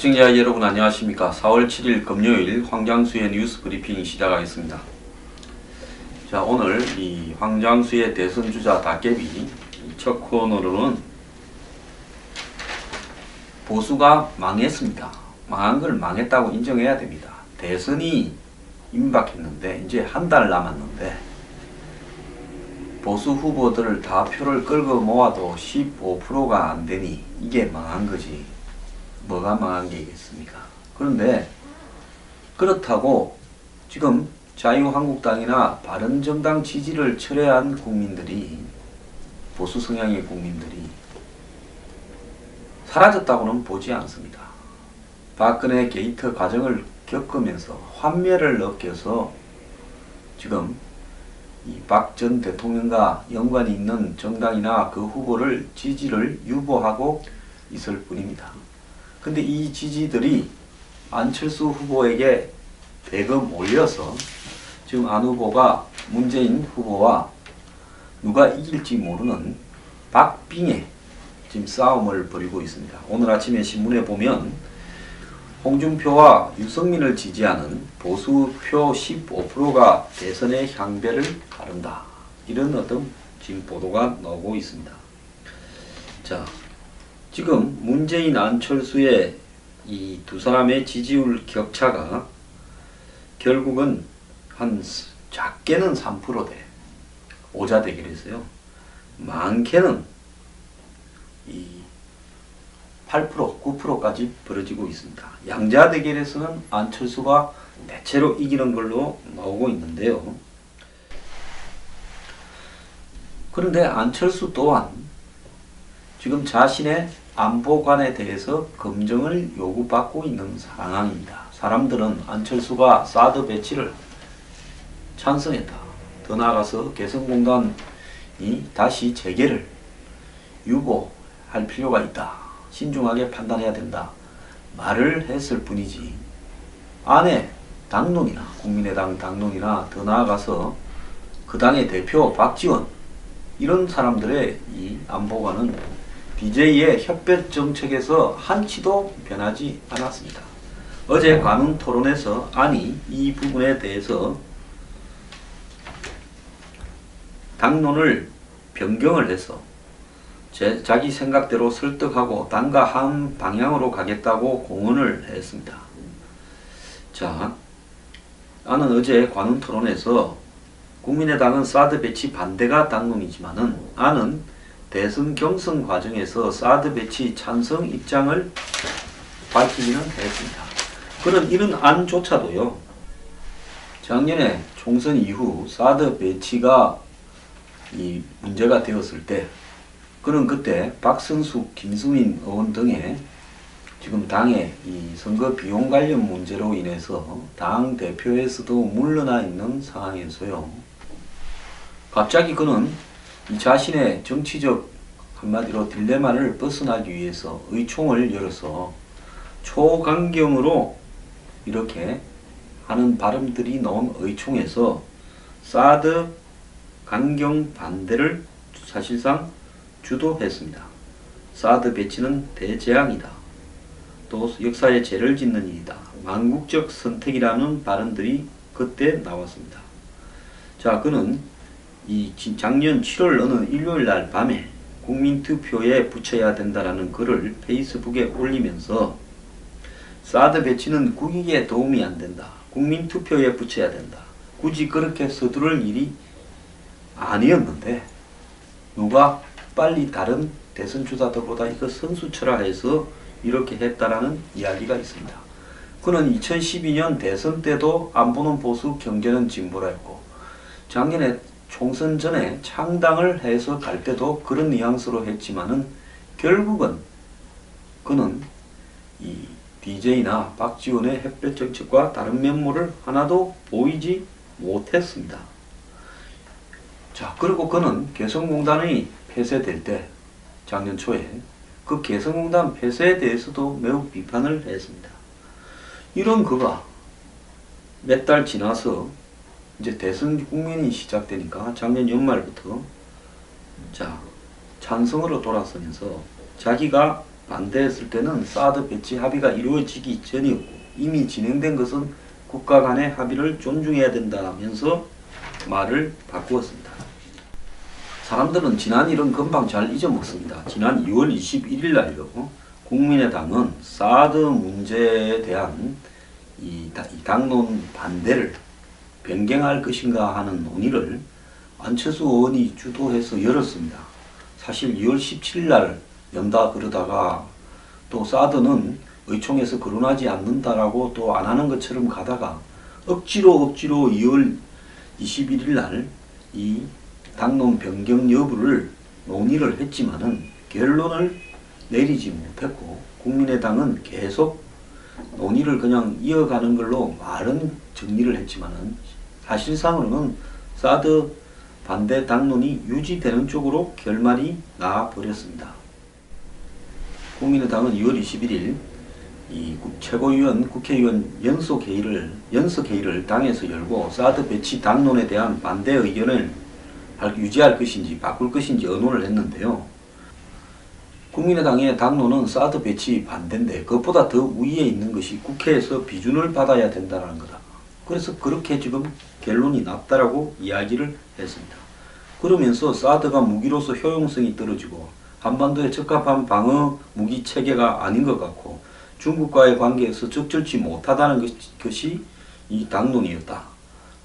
시청자 여러분 안녕하십니까. 4월 7일 금요일 황장수의 뉴스 브리핑 시작하겠습니다. 자, 오늘 이 황장수의 대선주자 닥개비 첫 코너로는 보수가 망했습니다. 망한 걸 망했다고 인정해야 됩니다. 대선이 임박했는데 이제 한 달 남았는데 보수 후보들을 다 표를 끌고 모아도 15%가 안 되니 이게 망한 거지. 뭐가 망한 게 있겠습니까? 그런데 그렇다고 지금 자유한국당이나 바른정당 지지를 철회한 국민들이, 보수 성향의 국민들이 사라졌다고는 보지 않습니다. 박근혜 게이트 과정을 겪으면서 환멸을 느껴서 지금 이 박 전 대통령과 연관이 있는 정당이나 그 후보를 지지를 유보하고 있을 뿐입니다. 근데 이 지지들이 안철수 후보에게 대금 올려서 지금 안 후보가 문재인 후보와 누가 이길지 모르는 박빙의 지금 싸움을 벌이고 있습니다. 오늘 아침에 신문에 보면 홍준표와 유승민을 지지하는 보수표 15%가 대선의 향배를 가른다. 이런 어떤 지금 보도가 나오고 있습니다. 자, 지금 문재인 안철수의 이 두 사람의 지지율 격차가 결국은 한 작게는 3%대 오자 대결에서요. 많게는 이 8%, 9%까지 벌어지고 있습니다. 양자 대결에서는 안철수가 대체로 이기는 걸로 나오고 있는데요. 그런데 안철수 또한 지금 자신의 안보관에 대해서 검증을 요구받고 있는 상황입니다. 사람들은 안철수가 사드 배치를 찬성했다. 더 나아가서 개성공단이 다시 재개를 유보할 필요가 있다. 신중하게 판단해야 된다. 말을 했을 뿐이지 안에 당론이나 국민의당 당론이나 더 나아가서 그 당의 대표 박지원 이런 사람들의 이 안보관은 DJ의 햇볕 정책에서 한치도 변하지 않았습니다. 어제 관훈 토론에서 안이 이 부분에 대해서 당론을 변경을 해서 자기 생각대로 설득하고 당과 한 방향으로 가겠다고 공언을 했습니다. 자, 안은 어제 관훈 토론에서 국민의당은 사드 배치 반대가 당론이지만은 안은 대선 경선 과정에서 사드 배치 찬성 입장을 밝히기는 했습니다. 그런 이런 안조차도요. 작년에 총선 이후 사드 배치가 이 문제가 되었을 때 그는 그때 박선숙, 김수민 의원 등의 지금 당의 이 선거 비용 관련 문제로 인해서 당 대표에서도 물러나 있는 상황에서요. 갑자기 그는 이 자신의 정치적 한마디로 딜레마를 벗어나기 위해서 의총을 열어서 초강경으로 이렇게 하는 발음들이 나온 의총에서 사드 강경 반대를 사실상 주도했습니다. 사드 배치는 대재앙이다. 또 역사에 죄를 짓는 일이다. 망국적 선택이라는 발언들이 그때 나왔습니다. 자, 그는 이 작년 7월 어느 일요일날 밤에 국민투표에 붙여야 된다라는 글을 페이스북에 올리면서 사드 배치는 국익에 도움이 안 된다. 국민투표에 붙여야 된다. 굳이 그렇게 서두를 일이 아니었는데 누가 빨리 다른 대선주자들보다 이거 선수철화해서 이렇게 했다라는 이야기가 있습니다. 그는 2012년 대선 때도 안보는 보수, 경제는 진보라 했고 작년에 총선 전에 창당을 해서 갈 때도 그런 뉘앙스로 했지만은 결국은 그는 이 DJ나 박지원의 햇볕 정책과 다른 면모를 하나도 보이지 못했습니다. 자, 그리고 그는 개성공단이 폐쇄될 때 작년 초에 그 개성공단 폐쇄에 대해서도 매우 비판을 했습니다. 이런 그가 몇 달 지나서 이제 대선 국면이 시작되니까 작년 연말부터 자 찬성으로 돌아서면서 자기가 반대했을 때는 사드 배치 합의가 이루어지기 전이었고 이미 진행된 것은 국가 간의 합의를 존중해야 된다면서 말을 바꾸었습니다. 사람들은 지난 일은 금방 잘 잊어먹습니다. 지난 2월 21일 날요. 국민의당은 사드 문제에 대한 이 당론 반대를 변경할 것인가 하는 논의를 안철수 의원이 주도해서 열었습니다. 사실 2월 17일 날 연다 그러다가 또 사드는 의총에서 거론하지 않는다라고 또 안 하는 것처럼 가다가 억지로 2월 21일 날 이 당론 변경 여부를 논의를 했지만은 결론을 내리지 못했고 국민의당은 계속 논의를 그냥 이어가는 걸로 말은 정리를 했지만은 사실상으로는 사드 반대 당론이 유지되는 쪽으로 결말이 나버렸습니다. 국민의당은 2월 21일 이 최고위원 국회의원 연석회의를 당에서 열고 사드 배치 당론에 대한 반대 의견을 유지할 것인지 바꿀 것인지 의논을 했는데요. 국민의당의 당론은 사드 배치 반대인데 그것보다 더 위에 있는 것이 국회에서 비준을 받아야 된다는 거다. 그래서 그렇게 지금 결론이 났다라고 이야기를 했습니다. 그러면서 사드가 무기로서 효용성이 떨어지고 한반도에 적합한 방어 무기 체계가 아닌 것 같고 중국과의 관계에서 적절치 못하다는 것이 이 당론이었다.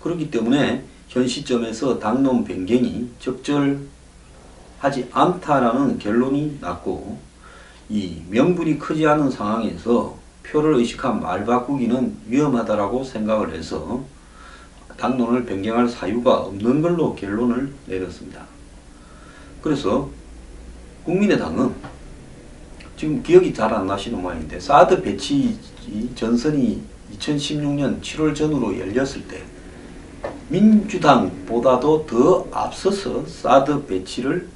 그렇기 때문에 현 시점에서 당론 변경이 적절하지 않다라는 결론이 났고 이 명분이 크지 않은 상황에서 표를 의식한 말 바꾸기는 위험하다라고 생각을 해서 당론을 변경할 사유가 없는 걸로 결론을 내렸습니다. 그래서 국민의당은 지금 기억이 잘 안 나시는 모양인데 사드 배치 전선이 2016년 7월 전후로 열렸을 때 민주당보다도 더 앞서서 사드 배치를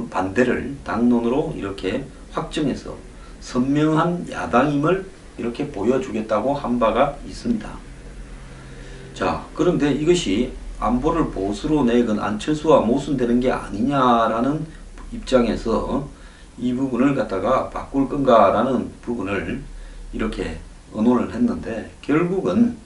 반대를 당론으로 이렇게 확정해서 선명한 야당임을 이렇게 보여주겠다고 한 바가 있습니다. 자, 그런데 이것이 안보를 보수로 내건 안철수와 모순되는 게 아니냐라는 입장에서 이 부분을 갖다가 바꿀 건가라는 부분을 이렇게 의논을 했는데 결국은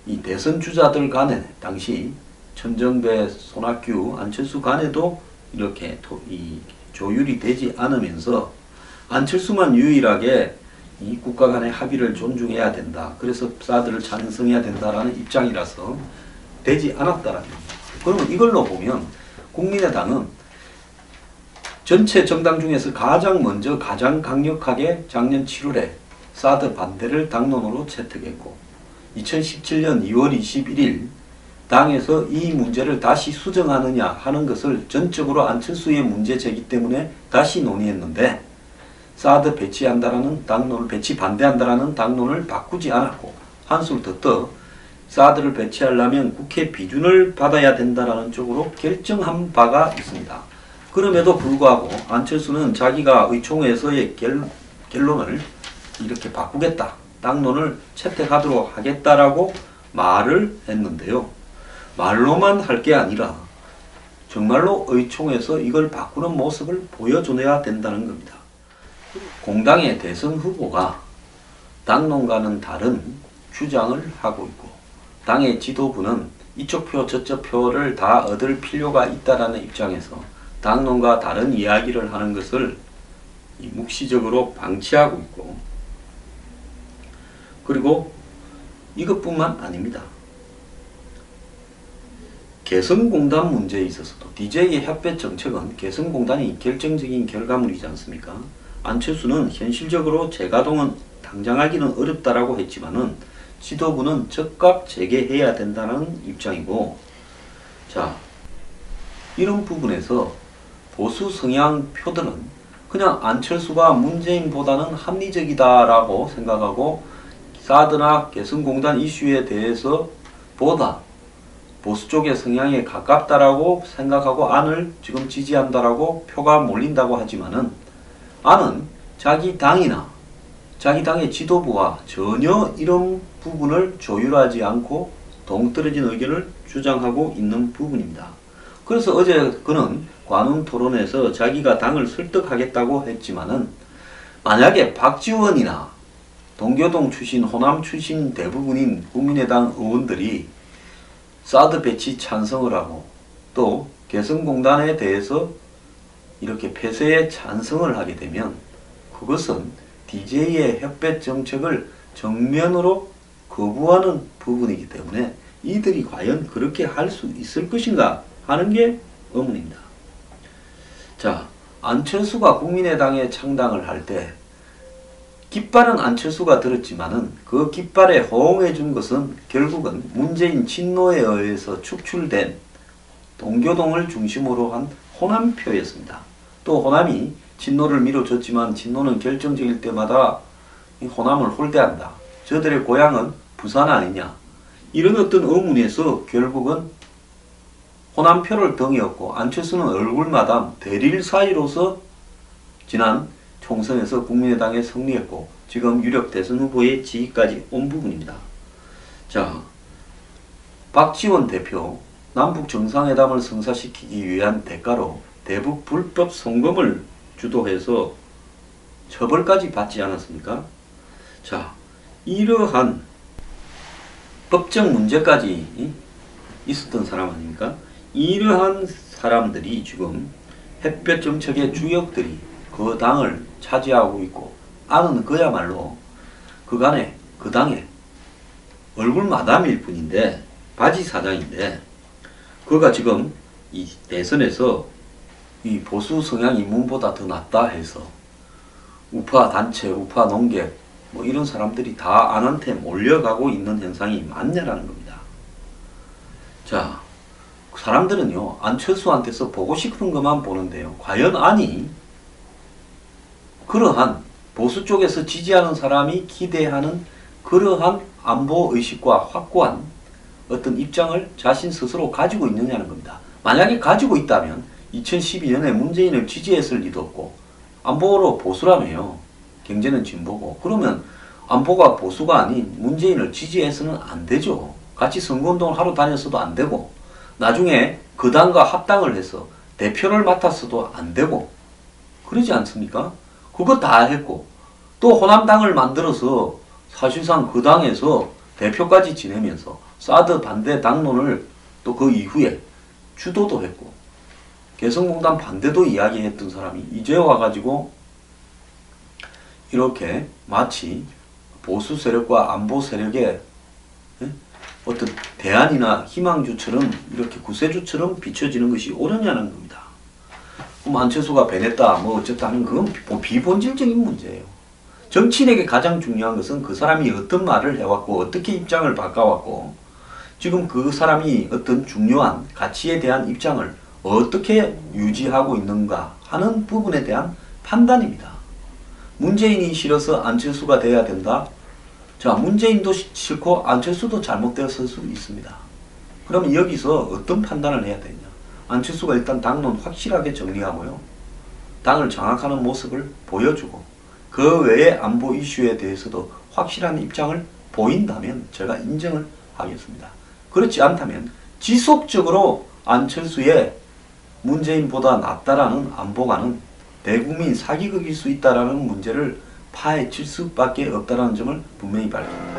이 대선 주자들 간에 당시 천정배, 손학규, 안철수 간에도 이렇게 이 조율이 되지 않으면서 안철수만 유일하게 이 국가 간의 합의를 존중해야 된다. 그래서 사드를 찬성해야 된다라는 입장이라서 되지 않았다라는 겁니다. 그러면 이걸로 보면 국민의당은 전체 정당 중에서 가장 먼저 가장 강력하게 작년 7월에 사드 반대를 당론으로 채택했고 2017년 2월 21일 당에서 이 문제를 다시 수정하느냐 하는 것을 전적으로 안철수의 문제제기 때문에 다시 논의했는데 사드 배치한다라는 당론을 배치 반대한다라는 당론을 바꾸지 않았고 한술 더 떠 사드를 배치하려면 국회 비준을 받아야 된다라는 쪽으로 결정한 바가 있습니다. 그럼에도 불구하고 안철수는 자기가 의총에서의 결론을 이렇게 바꾸겠다. 당론을 채택하도록 하겠다라고 말을 했는데요. 말로만 할 게 아니라 정말로 의총에서 이걸 바꾸는 모습을 보여줘야 된다는 겁니다. 공당의 대선 후보가 당론과는 다른 주장을 하고 있고 당의 지도부는 이쪽 표 저쪽 표를 다 얻을 필요가 있다라는 입장에서 당론과 다른 이야기를 하는 것을 묵시적으로 방치하고 있고 그리고 이것뿐만 아닙니다. 개성공단 문제에 있어서도 DJ의 협회 정책은 개성공단이 결정적인 결과물이지 않습니까? 안철수는 현실적으로 재가동은 당장 하기는 어렵다라고 했지만은 지도부는 즉각 재개해야 된다는 입장이고 자 이런 부분에서 보수 성향 표들은 그냥 안철수가 문재인보다는 합리적이다라고 생각하고 사드나 개성공단 이슈에 대해서 보다 보수 쪽의 성향에 가깝다라고 생각하고 안을 지금 지지한다라고 표가 몰린다고 하지만은 안은 자기 당이나 자기 당의 지도부와 전혀 이런 부분을 조율하지 않고 동떨어진 의견을 주장하고 있는 부분입니다. 그래서 어제 그는 관훈 토론에서 자기가 당을 설득하겠다고 했지만은 만약에 박지원이나 동교동 출신, 호남 출신 대부분인 국민의당 의원들이 사드 배치 찬성을 하고 또 개성공단에 대해서 이렇게 폐쇄에 찬성을 하게 되면 그것은 DJ의 햇볕 정책을 정면으로 거부하는 부분이기 때문에 이들이 과연 그렇게 할 수 있을 것인가 하는 게 의문입니다. 자, 안철수가 국민의당에 창당을 할 때 깃발은 안철수가 들었지만은 그 깃발에 호응해 준 것은 결국은 문재인 친노에 의해서 축출된 동교동을 중심으로 한 호남표였습니다. 또 호남이 친노를 밀어줬지만 친노는 결정적일 때마다 호남을 홀대한다. 저들의 고향은 부산 아니냐. 이런 어떤 의문에서 결국은 호남표를 덩이었고 안철수는 얼굴마담 대릴 사이로서 지난 총선에서 국민의당에 승리했고 지금 유력 대선 후보의 지위까지 온 부분입니다. 자, 박지원 대표 남북 정상회담을 성사시키기 위한 대가로 대북 불법 송금을 주도해서 처벌까지 받지 않았습니까? 자, 이러한 법적 문제까지 있었던 사람 아닙니까? 이러한 사람들이 지금 햇볕 정책의 주역들이 그 당을 차지하고 있고 아는 그야말로 그간에 그 당의 얼굴 마담일 뿐인데 바지 사장인데 그가 지금 이 대선에서 이 보수 성향 인문보다 더 낫다 해서 우파 단체, 우파 농객 뭐 이런 사람들이 다 안한테 몰려가고 있는 현상이 많냐라는 겁니다. 자, 사람들은요 안철수한테서 보고 싶은 것만 보는데요. 과연 아니 그러한 보수 쪽에서 지지하는 사람이 기대하는 그러한 안보의식과 확고한 어떤 입장을 자신 스스로 가지고 있느냐는 겁니다. 만약에 가지고 있다면 2012년에 문재인을 지지했을 리도 없고 안보로 보수라며요. 경제는 진보고 그러면 안보가 보수가 아닌 문재인을 지지해서는 안 되죠. 같이 선거운동을 하러 다녔어도 안 되고 나중에 그 당과 합당을 해서 대표를 맡았어도 안 되고 그러지 않습니까? 그거 다 했고 또 호남당을 만들어서 사실상 그 당에서 대표까지 지내면서 사드 반대 당론을 또 그 이후에 주도도 했고 개성공단 반대도 이야기했던 사람이 이제 와가지고 이렇게 마치 보수 세력과 안보 세력의 어떤 대안이나 희망주처럼 이렇게 구세주처럼 비춰지는 것이 옳으냐는 겁니다. 그럼 안철수가 배냈다 뭐 어쨌다 하는 그건 비본질적인 문제예요. 정치인에게 가장 중요한 것은 그 사람이 어떤 말을 해왔고 어떻게 입장을 바꿔왔고 지금 그 사람이 어떤 중요한 가치에 대한 입장을 어떻게 유지하고 있는가 하는 부분에 대한 판단입니다. 문재인이 싫어서 안철수가 돼야 된다. 자, 문재인도 싫고 안철수도 잘못되었을 수 있습니다. 그럼 여기서 어떤 판단을 해야 되냐? 안철수가 일단 당론 확실하게 정리하고요. 당을 장악하는 모습을 보여주고 그 외의 안보 이슈에 대해서도 확실한 입장을 보인다면 제가 인정을 하겠습니다. 그렇지 않다면 지속적으로 안철수의 문재인보다 낫다라는 안보가는 대국민 사기극일 수 있다라는 문제를 파헤칠 수밖에 없다는 점을 분명히 밝힙니다.